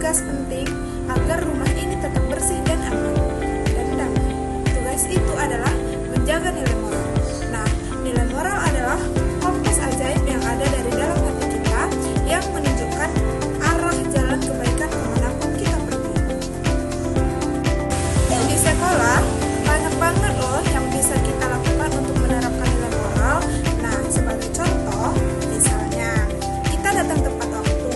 tugas penting agar rumah ini tetap bersih dan aman dan damai. Tugas itu adalah menjaga nilai moral. Nah, nilai moral adalah kompas ajaib yang ada dari dalam hati kita yang menunjukkan arah jalan kebaikan kemanapun kita pergi. Di sekolah, banyak banget loh yang bisa kita lakukan untuk menerapkan nilai moral. Nah, sebagai contoh, misalnya kita datang tepat waktu.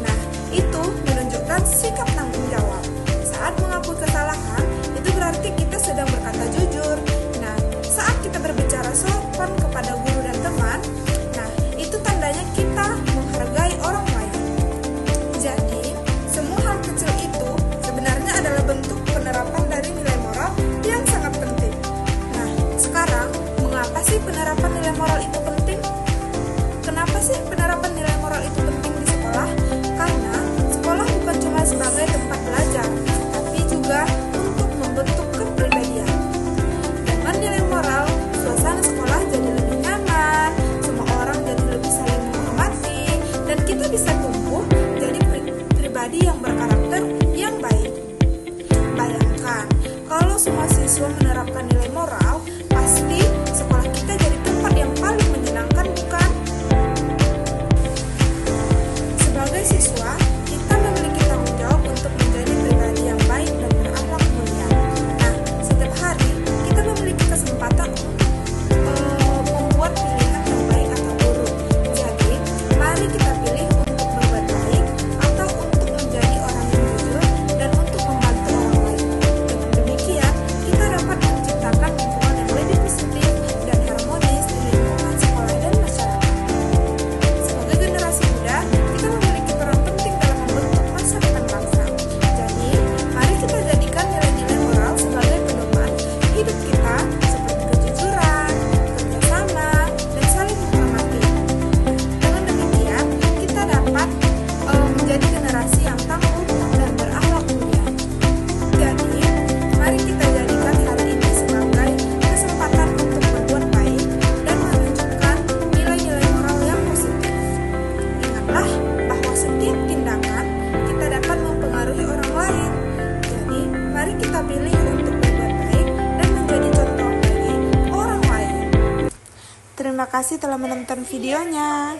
Nah, itu menunjukkan sikap tanggung jawab. Saat mengakui kesalahan, itu berarti kita sedang berkata jujur. Nah, saat kita berbicara sopan kepada guru dan teman, nah, itu tandanya kita menghargai orang lain. Jadi, semua hal kecil itu sebenarnya adalah bentuk penerapan dari nilai moral yang sangat penting. Nah, sekarang, mengapa sih penerapan nilai moral itu penting? Kenapa sih penerapan nilai moral itu penting di sekolah? Karena sekolah bukan cuma sebagai tempat belajar, tapi juga untuk membentuk kepribadian. Dengan nilai moral, suasana sekolah jadi lebih nyaman, semua orang jadi lebih saling menghormati, dan kita bisa tumbuh jadi pribadi yang berkarakter yang baik. Bayangkan, kalau semua siswa menerapkan nilai moral, pasti sekolah kita jadi tempat yang paling menyenangkan, bukan? Sebagai siswa, kita memiliki tanggung jawab untuk menjadi pribadi yang baik dan berakhlak mulia. Nah, setiap hari kita memiliki kesempatan untuk membuat pilihan yang baik atau buruk. Jadi, mari kita pilih untuk berbuat baik atau untuk menjadi orang yang jujur dan untuk membantu orang lain. Dengan demikian, kita dapat menciptakan lingkungan yang lebih positif dan harmonis di lingkungan sekolah dan masyarakat. Sebagai generasi muda, kita memiliki peran penting dalam membentuk masa depan bangsa. Jadi, mari kita jadikan nilai-nilai moral sebagai pedoman hidup kita seperti kejujuran, kerjasama, dan saling menghormati. Dengan demikian, kita dapat menjadi generasi yang tangguh dan berakhlak mulia. Jadi, mari kita jadikan hari ini sebagai kesempatan untuk berbuat baik dan menunjukkan nilai-nilai moral yang positif. Ingatlah bahwa setiap tindakan kita dapat mempengaruhi orang lain. Jadi, mari kita pilih untuk berbuat baik dan menjadi contoh bagi orang lain. Terima kasih telah menonton videonya.